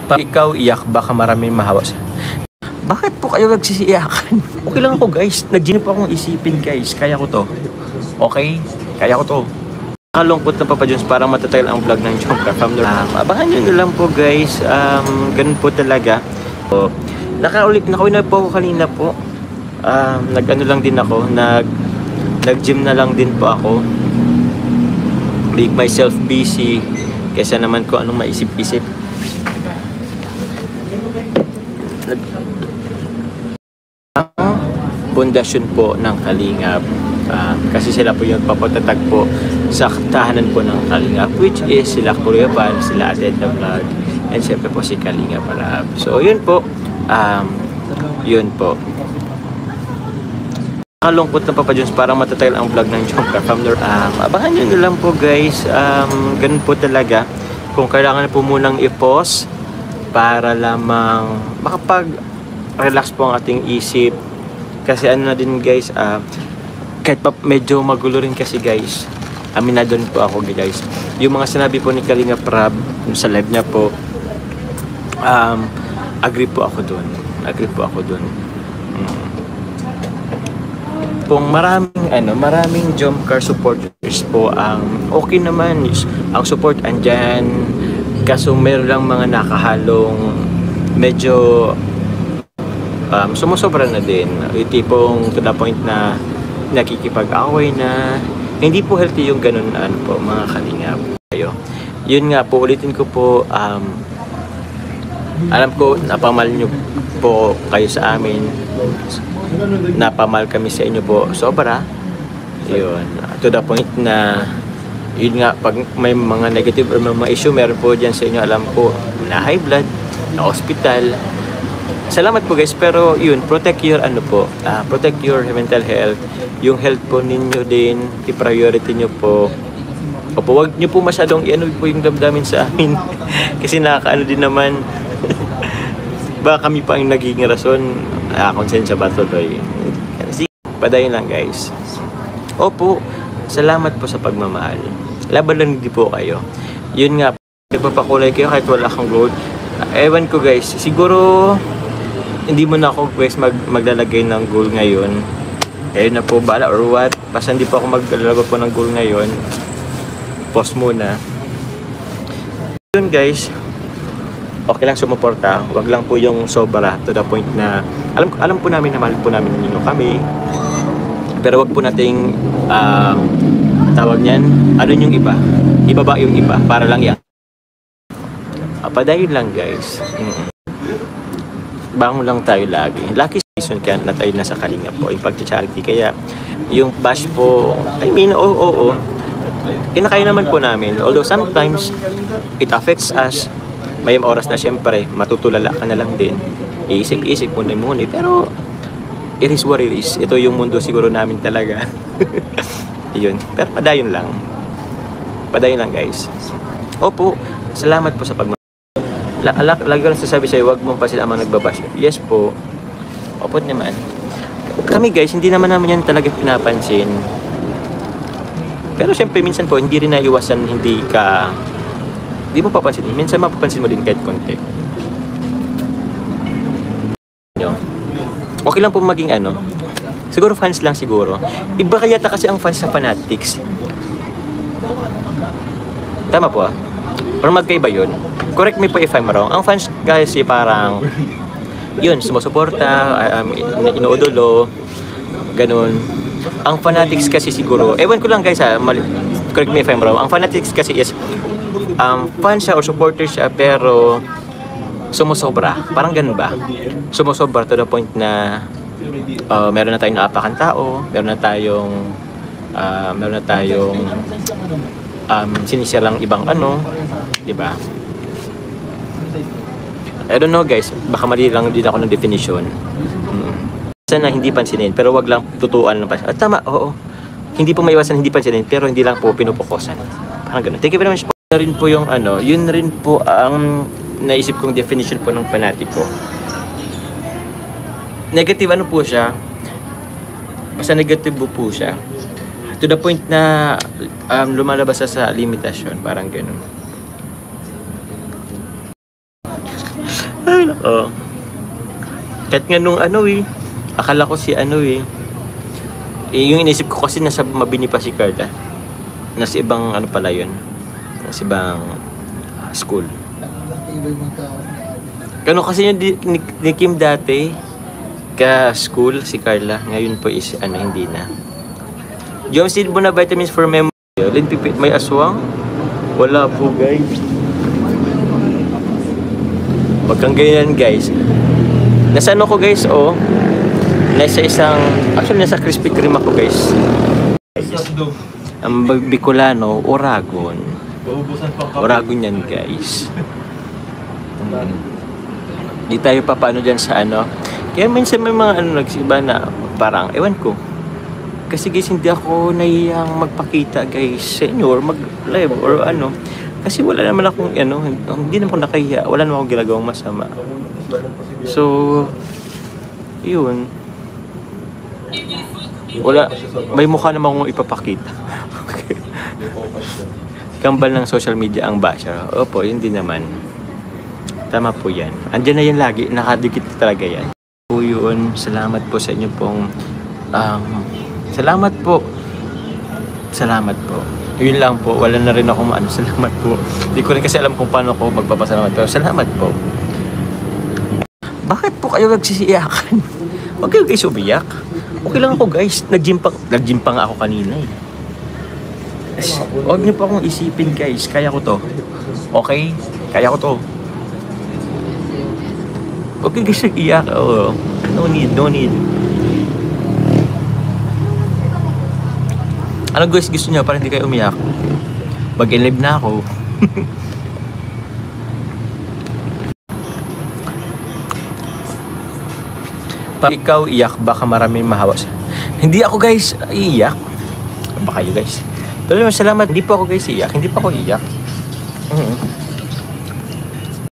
Pag ikaw iyak, baka maraming mahawa sa... Bakit po kayo nagsisiyakan? Okay lang ako guys. Nag-gym po akong isipin guys. Kaya ko to. Okay? Kaya ko to. Nakalungkot na Papa Jones, parang matatagal ang vlog ng Jomcar Family. Abangan nyo na lang po guys. Ganun po talaga. So, nakauwi na po ako kanina po. Nag-ano lang din ako. Nag-gym na lang din po ako. Make myself busy. Kesa naman ko anong maisip-isip. Ang pundasyon po ng Kalingap. Kasi sila po yung papatatag po sa tahanan po ng Kalingap, which is sila Kuya Val, sila Adenta Vlog, and syempre po si Kalingap Rab. So yun po, yun po. Nakalungkot na Papa Jones, parang matatagal ang vlog ng Jomcar Family. Abangan nyo na lang po guys. Ganun po talaga. Kung kailangan po munang i-pause para lamang makapag-relax po ang ating isip. Kasi ano na din guys, kahit pa medyo magulo rin kasi guys, aminado po ako guys. Yung mga sinabi po ni Kalingap Rab sa live niya po, agree po ako dun. Kung maraming Jomcar supporters po ang okay naman, ang support andyan, kaso meron lang mga nakahalong medyo sumusobra na din, yung tipong to the point na nakikipag-away na, hindi po healthy yung ganun po mga Kalingap kayo. Yun nga po, ulitin ko po, alam ko napamal nyo po kayo sa amin, napamal kami sa inyo po sobra. Yun, to the point na yun nga, pag may mga negative or mga issue meron po dyan sa inyo, alam po na high blood, na hospital. Salamat po guys, pero yun, protect your protect your mental health. Yung health po ninyo din, i-priority nyo po. Opo, wag nyo po masyadong i-ano po yung damdamin sa amin. Kasi nakakaano din naman. Baka kami pa ang naging rason. Konsensya ba tuloy? Sige, padayon lang guys. Opo, salamat po sa pagmamahal. Laban lang din po kayo. Yun nga, nagpapakulay kayo kahit wala kang gold. Ewan ko guys, siguro hindi mo na ako guys maglalagay ng gold ngayon. Ayun na po, bala or what. Basta hindi po ako maglalagay po ng gold ngayon. Pause muna. Yun guys, okay lang sumuporta, wag lang po yung sobra to the point na alam po namin na mahal po namin ninyo kami, pero wag po nating tawag niyan, ano yung ibaba yung iba para lang yan. Padayon lang guys. Bangon lang tayo lagi. Lucky season kaya na tayo nasa Kalingap po yung pag-charity, kaya yung bash po, I mean, kinakaya naman po namin, although sometimes it affects us. May oras na syempre, matutulala ka na lang din. Iisip-isip muna, pero it is what it is. Ito yung mundo siguro namin talaga. Yun. Pero padayon lang. Padayon lang guys. Opo, salamat po sa pagmamahal. Lagi ko lang sasabi sa'yo, huwag mong pasin ang mga nagbabash. Yes po. Opo naman. Kami guys, hindi naman namin yan talaga pinapansin. Pero syempre, minsan po, hindi rin naiwasan, hindi mo papansin. Minsan mapapansin mo din kahit konti. Okay lang po maging siguro fans lang siguro. Iba kaya kasi ang fans sa Fanatics. Tama po Or magkaiba yun. Correct me po if I'm wrong. Ang fans kasi parang yun, sumusuporta, inuudolo, ganun. Ang Fanatics kasi siguro, ewan ko lang guys correct me if I'm wrong. Ang Fanatics kasi is fan siya or supporter siya, pero sumusobra. Parang ganun ba? Sumusobra to the point na meron na tayong naapakan tao, meron na tayong sinisirang ibang diba? I don't know guys, baka mali lang din ako ng definition. Sana hindi pansinin, pero wag lang tutuan ng pansin. Tama, oo. Hindi po maiwasan hindi pansinin, pero hindi lang po pinupokusan. Parang ganun. Thank you very much po. Yun rin po yung yun rin po ang naisip kong definition po ng fanatiko. Negative po siya. Basta negative po siya. To the point na lumalabas sa limitasyon, parang ganun. Ay, nako. Kahit nga nung ano eh, akala ko si ano eh, yung inisip ko kasi nasa Mabini pa si Carla. Nasa ibang ano pala yun. Nasa ibang school. Kano kasi yung ni Kim dati, ka-school si Carla. Ngayon po is ano, hindi na. Yung seed mo na vitamins for memory. Linpipit, may aswang? Wala po guys. Wag kang ganyan guys. Nasa ano ko guys, oh. Nasa isang, actually nasa Krispy Kreme ako guys. Ang Bicolano, Oragon. Oragon yan guys. Di tayo pa paano dyan sa ano. Kaya minsan may mga ano nagsiba na parang, ewan ko. Kasi guys, hindi ako nahihiyang magpakita guys sa inyo or mag-live or ano. Kasi wala naman akong ano, hindi naman ako nakahiya. Wala naman akong ginagawang masama. So, yun. Wala, may mukha naman akong ipapakita. Okay. Kambal ng social media ang basher. Opo, hindi naman. Tama po yan. Andiyan na yan lagi. Nakadikit talaga yan. Po yun. Salamat po sa inyo pong salamat po. Salamat po. Yun lang po. Wala na rin akong ano. Salamat po. Hindi ko rin kasi alam kung paano ako magpapasalamat. Pero salamat po. Bakit po kayo nagsisiyakan? Huwag kayo guys umiyak. Okay lang ako guys. Nag-gym pa nga ako kanina eh. Huwag niyo pa akong isipin guys. Kaya ko to. Okay? Kaya ko to. Huwag kayo guys nag-iyak. Oh. No need. Ano guys gusto niyo para hindi kayo umiyak? Mag-live na ako. Pag ikaw iyak, baka maraming mahawa sa... Hindi ako guys iiyak. Baka kayo guys. Pero salamat, hindi po ako guys iiyak. Hindi pa ako iiyak.